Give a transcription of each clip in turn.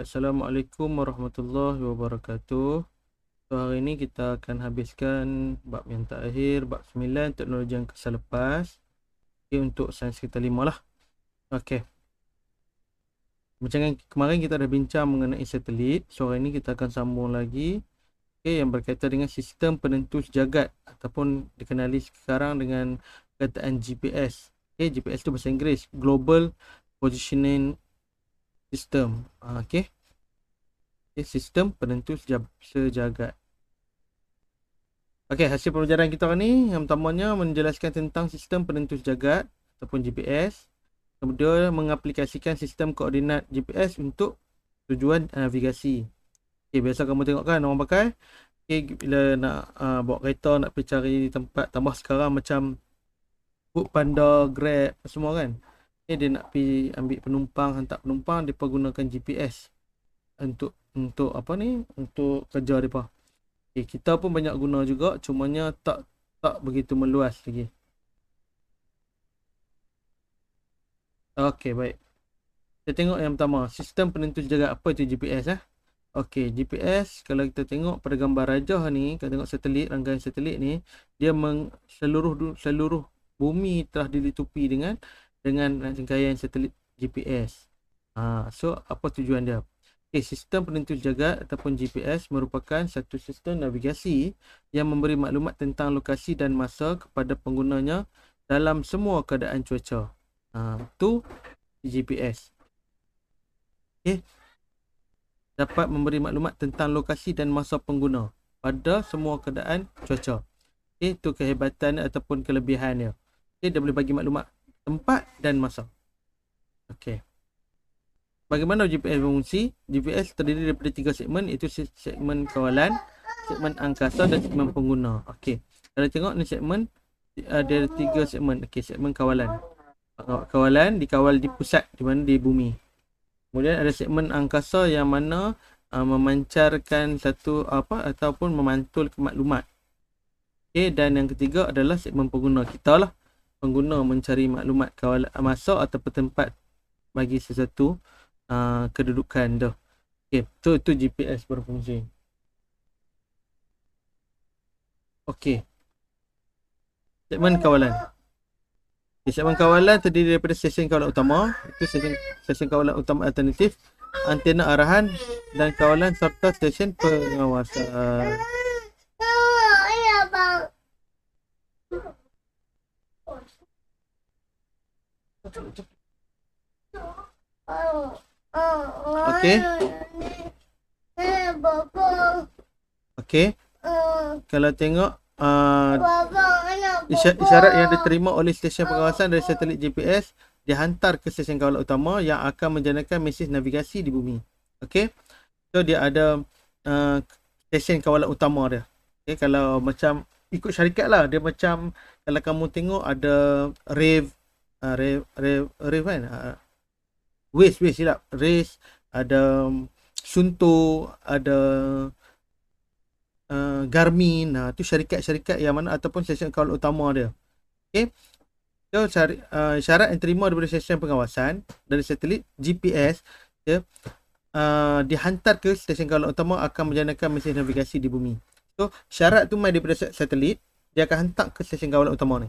Assalamualaikum warahmatullahi wabarakatuh. So, hari ini kita akan habiskan bab yang terakhir, bab 9, teknologi angkasa lepas. Okay, untuk sains kita 5 lah. Okay. Macam kemarin kita dah bincang mengenai satelit. So, hari ini kita akan sambung lagi. Okay, yang berkaitan dengan sistem penentu sejagat ataupun dikenali sekarang dengan kataan GPS. Okay, GPS tu bahasa Inggeris, Global Positioning System. Okay. Sistem penentu sejagat. Okey, hasil pelajaran kita hari ni yang pertamanya menjelaskan tentang sistem penentu sejagat ataupun GPS. Kemudian mengaplikasikan sistem koordinat GPS untuk tujuan navigasi. Okey, biasa kamu tengok kan orang pakai. Okey, bila nak bawa kereta, nak pergi cari tempat, tambah sekarang macam Foodpanda, Grab semua kan. Okey, dia nak pergi ambil penumpang, hantar penumpang, dia gunakan GPS untuk apa ni, untuk kerja depa. Okay, kita pun banyak guna juga, cumanya tak begitu meluas lagi. Okey, baik. Kita tengok yang pertama, sistem penentu sejagat. Apa itu GPS Okey, GPS kalau kita tengok pada gambar rajah ni, kita tengok satelit, rangkaian satelit ni, dia seluruh bumi telah dilitupi dengan rangkaian satelit GPS. So apa tujuan dia? Okay, sistem penentu sejagat ataupun GPS merupakan satu sistem navigasi yang memberi maklumat tentang lokasi dan masa kepada penggunanya dalam semua keadaan cuaca. Itu GPS. Okay. Dapat memberi maklumat tentang lokasi dan masa pengguna pada semua keadaan cuaca. Okay, itu kehebatan ataupun kelebihannya. Okay, dia boleh bagi maklumat tempat dan masa. Okay. Bagaimana GPS berfungsi? GPS terdiri daripada 3 segmen, iaitu segmen kawalan, segmen angkasa dan segmen pengguna. Okey. Kalau tengok ni segmen ada 3 segmen. Okey, segmen kawalan. Kawalan dikawal di pusat, di mana di bumi. Kemudian ada segmen angkasa yang mana memancarkan satu ataupun memantul maklumat. Okey, dan yang ketiga adalah segmen pengguna. Kita lah pengguna mencari maklumat kawalan masa ataupun tempat bagi sesuatu kedudukan tu. Okey, so itu GPS berfungsi. Okey. Segmen kawalan. Okay, segmen kawalan terdiri daripada stesen kawalan utama, itu stesen kawalan utama alternatif, antena arahan dan kawalan serta stesen pengawasan. Okey. Okey. Kalau tengok isyarat yang diterima oleh stesen pengawasan dari satelit GPS dihantar ke stesen kawalan utama yang akan menjanakan mesej navigasi di bumi. Okey. So dia ada stesen kawalan utama dia. Okey, kalau macam ikut syarikat lah, dia macam kalau kamu tengok ada rave kan, Waze silap. Race, ada Sunto, ada Garmin. Itu syarikat-syarikat yang mana ataupun stesen kawalan utama dia. Okey. So syarat yang terima daripada stesen pengawasan dari satelit GPS dia dihantar ke stesen kawalan utama akan menjanakan mesej navigasi di bumi. So syarat tu mai daripada satelit, dia akan hantar ke stesen kawalan utama ni.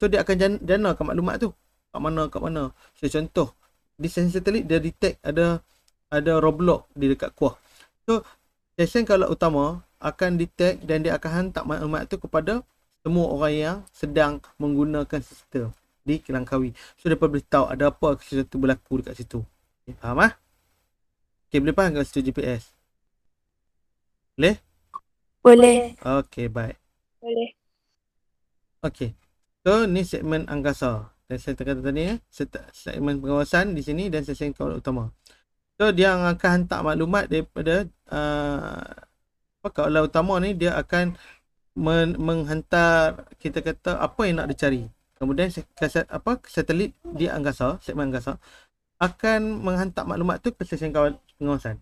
So dia akan janakan maklumat tu kat mana. So contoh di stesen satelit dia detect ada roadblock di dekat kuah. So stesen kawalan utama akan detect dan dia akan hantar maklumat tu kepada semua orang yang sedang menggunakan sistem di Langkawi. So dia boleh tahu ada apa sesuatu berlaku dekat situ. Okay, faham Okay, boleh faham kat situ GPS? Boleh? Boleh. Okay, baik. Boleh. Okay. So ni segmen angkasa. Dan saya kata tadi segmen pengawasan di sini dan stesen kawalan utama. So dia akan hantar maklumat daripada kawalan utama ni, dia akan menghantar kita kata apa yang nak dicari. Kemudian satelit di angkasa, segmen angkasa akan menghantar maklumat tu ke stesen pengawasan.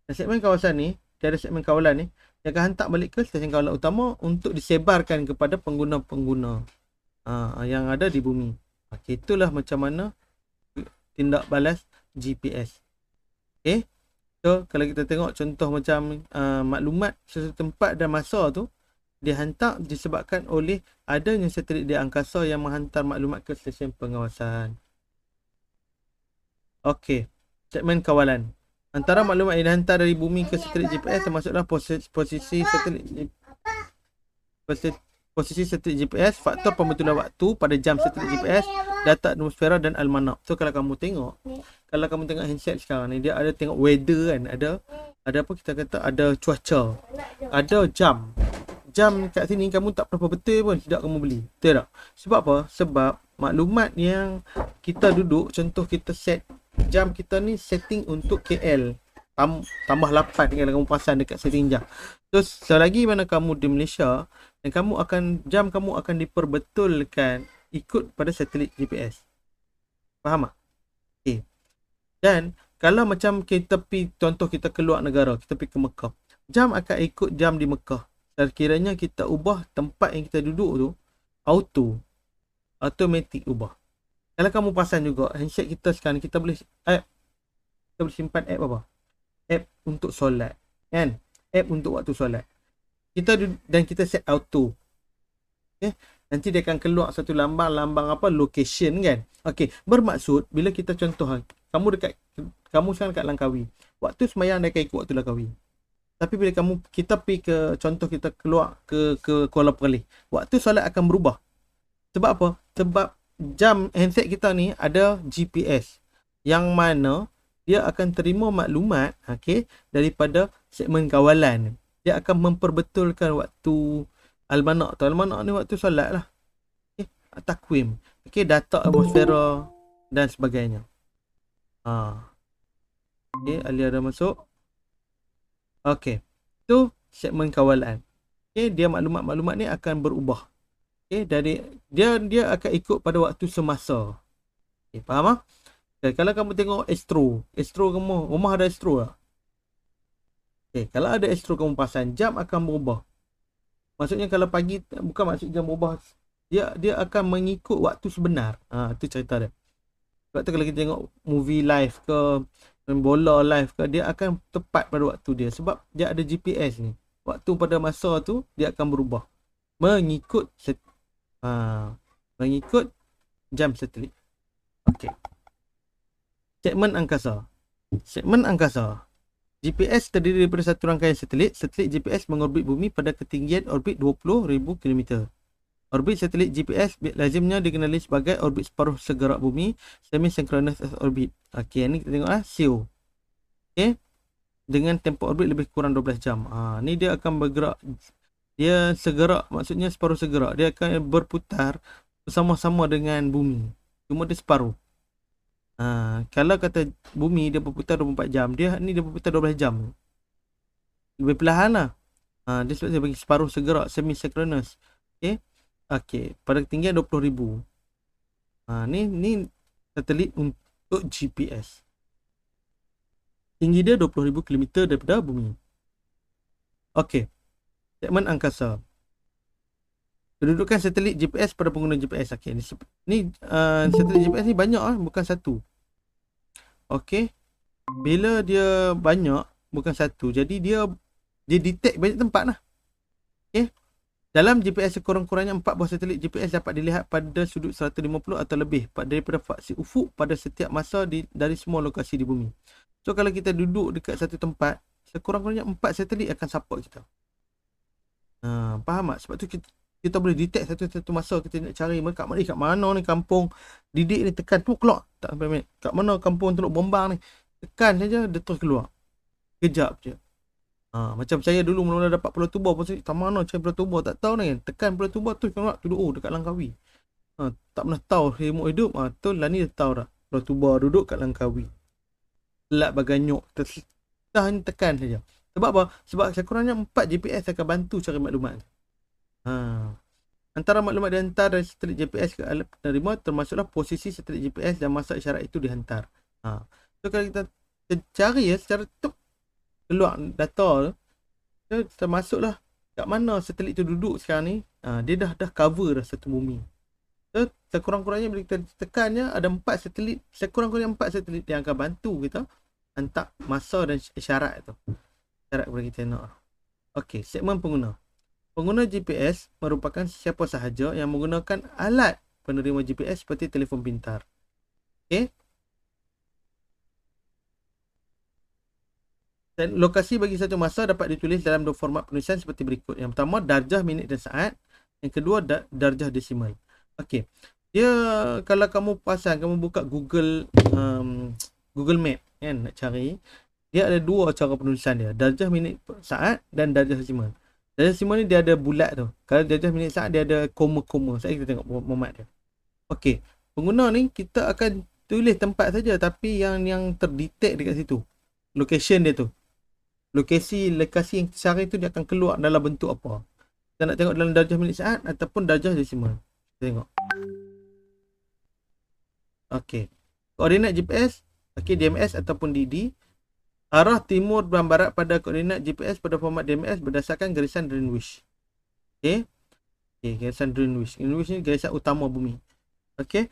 Dan segmen kawasan ni, dia ada segmen kawalan ni, dia akan hantar balik ke stesen kawalan utama untuk disebarkan kepada pengguna-pengguna yang ada di bumi. Okay, itulah macam mana tindak balas GPS. Okay. So kalau kita tengok contoh macam maklumat sesuatu tempat dan masa tu dihantar disebabkan oleh adanya satelit di angkasa yang menghantar maklumat ke stesen pengawasan. Okey, segmen kawalan. Antara maklumat yang dihantar dari bumi ke satelit GPS termasuklah posisi satelit GPS, faktor pembetulan waktu pada jam satelit GPS, data atmosfera dan almanak. So kalau kamu tengok handset sekarang ni, dia ada tengok weather kan, ada apa kita kata, ada cuaca, ada jam kat sini kamu tak berapa betul pun tidak kamu beli. Betul tak? Sebab apa? Sebab maklumat yang kita duduk, contoh kita set jam kita ni setting untuk KL, tambah 8 kalau kamu pasang dekat setting jam. So selagi mana kamu di Malaysia, dan jam kamu akan diperbetulkan ikut pada satelit GPS. Faham tak? Okay. Dan kalau macam kita pergi, contoh kita keluar negara, kita pergi ke Mekah, jam akan ikut jam di Mekah. Sekiranya kita ubah tempat yang kita duduk tu, automatic ubah. Kalau kamu pasang juga handset kita sekarang, kita boleh simpan app apa? App untuk solat, kan? App untuk waktu solat. Kita set auto. Okay? Nanti dia akan keluar satu lambang apa, location kan. Okey, bermaksud bila kita contoh kamu sekarang kat Langkawi, waktu sembahyang dia akan ikut waktu Langkawi. Tapi bila kita pergi ke, contoh kita keluar ke Kuala Perlis, waktu solat akan berubah. Sebab apa? Sebab jam handset kita ni ada GPS yang mana dia akan terima maklumat daripada segmen kawalan. Dia akan memperbetulkan waktu almanak tu. Almanak ni waktu solat lah. Takwim. Data atmosfera dan sebagainya. Ali ada masuk. Tu segmen kawalan. Dia maklumat ni akan berubah. Dari dia akan ikut pada waktu semasa. Faham tak? Kalau kamu tengok Astro kamu, rumah ada Astro tak? Kalau ada Astro kamu pasang, jam akan berubah. Maksudnya kalau pagi, bukan maksud jam berubah, dia akan mengikut waktu sebenar. Tu cerita dia. Sebab tu kalau kita tengok movie live ke, bola live ke, dia akan tepat pada waktu dia. Sebab dia ada GPS ni. Waktu pada masa tu, dia akan berubah. Mengikut jam satelit. Segmen angkasa. GPS terdiri daripada satu rangkaian satelit. Satelit GPS mengorbit bumi pada ketinggian orbit 20,000 km. Orbit satelit GPS lazimnya dikenali sebagai orbit separuh segerak bumi, semi-synchronous orbit. Ni kita tengok SEO. Dengan tempoh orbit lebih kurang 12 jam. Ni dia akan bergerak. Dia segerak, maksudnya separuh segerak. Dia akan berputar bersama-sama dengan bumi. Cuma dia separuh. Kalau kata bumi dia berputar 24 jam, dia berputar 12 jam. Lebih perlahan lah. Dia sebab dia bagi separuh segerak, semi-synchronous. Pada ketinggian 20,000. Ni satelit untuk GPS. Tinggi dia 20,000 km daripada bumi. Segmen angkasa. Kedudukan satelit GPS pada pengguna GPS. Ni satelit GPS ni banyak bukan satu. Bila dia banyak, bukan satu, jadi dia detect banyak tempat lah. Dalam GPS sekurang-kurangnya 4 buah satelit GPS dapat dilihat pada sudut 150 atau lebih daripada faksi ufuk pada setiap masa dari semua lokasi di bumi. So kalau kita duduk dekat satu tempat, sekurang-kurangnya 4 satelit akan support kita. Faham tak? Sebab tu kita boleh detect satu-satu masa kita nak cari kat mana ni kampung Didik ni, tekan tu keluar. Tak sampai minit. Kat mana kampung Teluk Bombang ni, tekan saja dia terus keluar. Kejap je. Macam saya dulu mula-mula dapat Pulau Tuba, pasal tak mana cari Pulau Tuba, tak tahu ni kan. Tekan Pulau Tuba tu keluar, duduk dekat Langkawi. Tak pernah tahu remote hidup. Tu lah ni dah tahu dah. Pulau Tuba duduk kat Langkawi. Pelat Baganyok, dah hanya tekan saja. Sebab apa? Sebab sekurangnya 4 GPS akan bantu cari maklumat. Antara maklumat dihantar dari satelit GPS ke alat penerima termasuklah posisi satelit GPS dan masa isyarat itu dihantar. So kalau kita cari secara keluar data tu, termasuklah kat mana satelit tu duduk sekarang ni. Dia dah cover dah satu bumi. So sekurang-kurangnya bila kita tekannya ada 4 satelit, sekurang-kurangnya 4 satelit yang akan bantu kita hantar masa dan syarat tu. Syarat kepada kita nak. Okey, segmen pengguna. Pengguna GPS merupakan siapa sahaja yang menggunakan alat penerima GPS seperti telefon pintar. Okey. Dan lokasi bagi satu masa dapat ditulis dalam dua format penulisan seperti berikut. Yang pertama, darjah, minit dan saat. Yang kedua, darjah desimal. Okey. Dia, kalau kamu pasang, kamu buka Google Map kan, nak cari, dia ada dua cara penulisan dia, darjah, minit, saat dan darjah desimal. Darjah desimal ni dia ada bulat tu. Kalau darjah, minit, saat dia ada koma-koma. Saya kita tengok format dia. Okey. Pengguna ni kita akan tulis tempat saja, tapi yang terdetek dekat situ, location dia tu, lokasi yang kita cari tu, dia akan keluar dalam bentuk apa. Kita nak tengok dalam darjah, minit, saat ataupun darjah desimal. Kita tengok. Okey. Koordinat GPS, okey, DMS ataupun DD. Arah timur dan barat pada koordinat GPS pada format DMS berdasarkan garisan Greenwich. Okey. Okey, garisan Greenwich. Greenwich ni garisan utama bumi. Okey.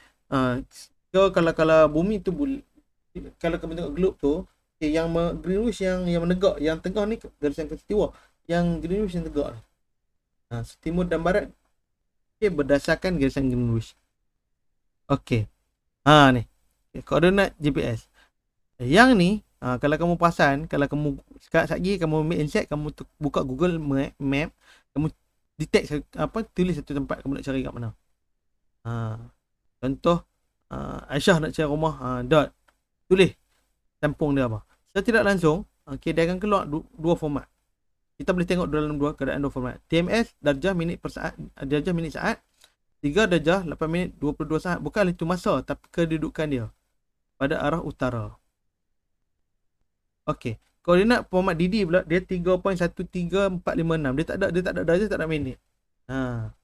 So kalau bumi tu, kalau kamu tengok globe tu, okay, yang Greenwich yang menegak, yang tengah ni garisan khatulistiwa, yang Greenwich yang tegak. Timur dan barat, okay, berdasarkan garisan Greenwich. Okey. Ni. Okay, koordinat GPS. Yang ni, kalau kamu perasan, kalau kamu sekarang lagi kamu make inset, kamu buka Google Map, kamu detect tulis satu tempat kamu nak cari kat mana. Contoh, Aisyah nak cari rumah, dot, tulis kampung dia apa. Secara tidak langsung, okay, dia akan keluar dua format. Kita boleh tengok dalam keadaan dua format. TMS, darjah minit per saat, darjah minit saat, 3 darjah 8 minit 22 saat. Bukan itu masa, tapi kedudukan dia pada arah utara. Okey, koordinat format DD pula, dia 3.13456. Dia tak ada darjah, tak ada minit.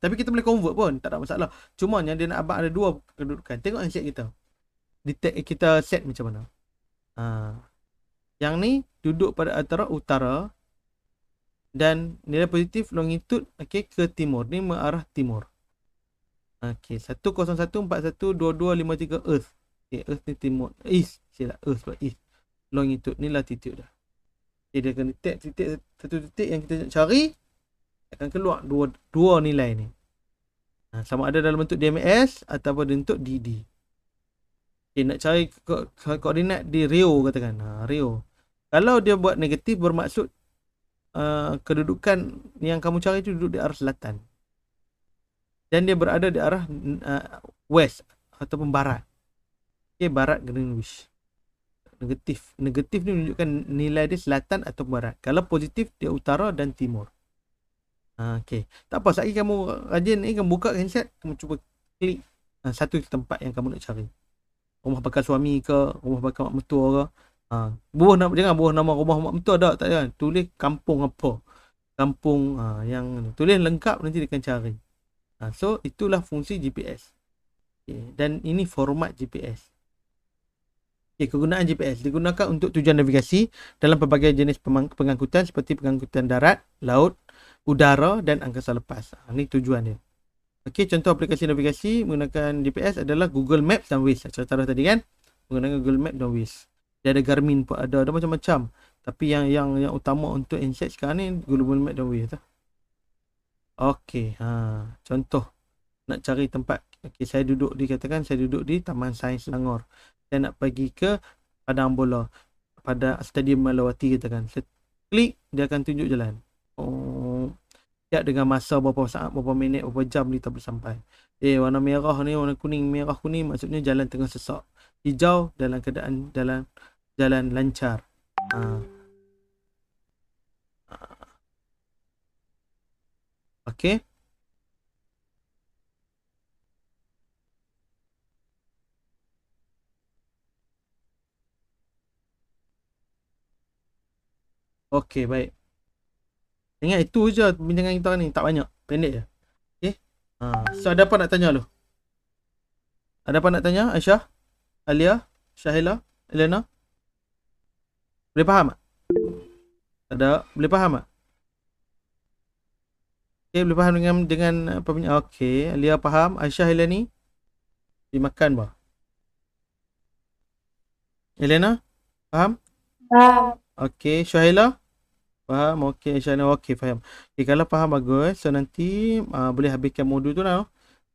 Tapi kita boleh convert pun, tak ada masalah. Cuma yang dia nak abang ada dua kedudukan. Tengok handset kita, detect kita set macam mana. Yang ni duduk pada antara utara dan nilai positif longitude, okey, ke timur. Ni mengarah timur. Okey, 101412253 Earth. Okey, Earth ni timur. East, silap, Earth sebab east. Longitude ni latitude dah. Okay, dia akan detect satu titik yang kita nak cari, akan keluar dua nilai ni. Sama ada dalam bentuk DMS ataupun bentuk DD. Okay, nak cari koordinat di Rio katakan. Rio. Kalau dia buat negatif, bermaksud kedudukan yang kamu cari itu duduk di arah selatan. Dan dia berada di arah west ataupun barat. Okay, barat Greenwich. Negatif ni menunjukkan nilai dia selatan atau barat. Kalau positif, dia utara dan timur. Okey. Tak apa, sekali kamu rajin ni, kamu buka handset, kamu cuba klik satu tempat yang kamu nak cari. Rumah bakal suami ke, rumah bakal mak mertua ke. Jangan buah nama rumah mak mertua dah, tak kan. Tulis kampung apa. Kampung yang tulis lengkap, nanti dia akan cari. So itulah fungsi GPS. Okay. Dan ini format GPS. Okay, kegunaan GPS digunakan untuk tujuan navigasi dalam pelbagai jenis pengangkutan seperti pengangkutan darat, laut, udara dan angkasa lepas. Ini tujuan dia. Okey, contoh aplikasi navigasi menggunakan GPS adalah Google Maps dan Waze. Saya taruh tadi kan, menggunakan Google Maps dan Waze. Dia ada Garmin pun ada macam-macam. Tapi yang utama untuk insight sekarang ni Google Maps dan Waze. Okey, contoh nak cari tempat. Okey, saya duduk di Taman Sains Selangor. Saya nak pergi ke Padang Bola, pada Stadium Malawati katakan. Saya klik, dia akan tunjuk jalan. Siap dengan masa berapa saat, berapa minit, berapa jam kita boleh sampai. Warna merah ni, warna kuning, merah kuning maksudnya jalan tengah sesak. Hijau dalam keadaan jalan lancar. Okey. Okey, baik. Ingat itu je perbincangan kita ni, tak banyak, pendek je. Okey. So ada apa nak tanya lu? Ada apa nak tanya Aisyah, Alia, Syahila, Elena? Boleh faham tak? Boleh faham tak? Okey, boleh faham dengan perbincangan. Okey, Alia faham, Aisyah, Eleni dimakan bah. Elena faham? Faham. Okey, Syuhaila? Faham? Okey, Syahna. Okey, faham. Okey, kalau faham bagus. So, nanti boleh habiskan modul tu lah.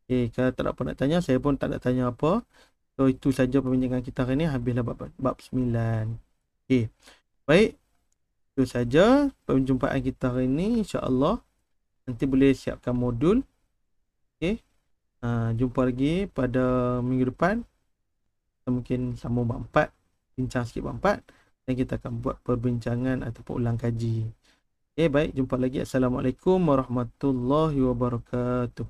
Okey, kalau tak ada apa nak tanya, saya pun tak nak tanya apa. So, itu saja perbincangan kita hari ni. Habislah bab 9. Okey, baik. Itu saja perjumpaan kita hari ni. InsyaAllah. Nanti boleh siapkan modul. Okey. Jumpa lagi pada minggu depan. Mungkin sambung bab 4. Bincang sikit bab 4. Dan kita akan buat perbincangan ataupun ulang kaji. Baik, jumpa lagi. Assalamualaikum warahmatullahi wabarakatuh.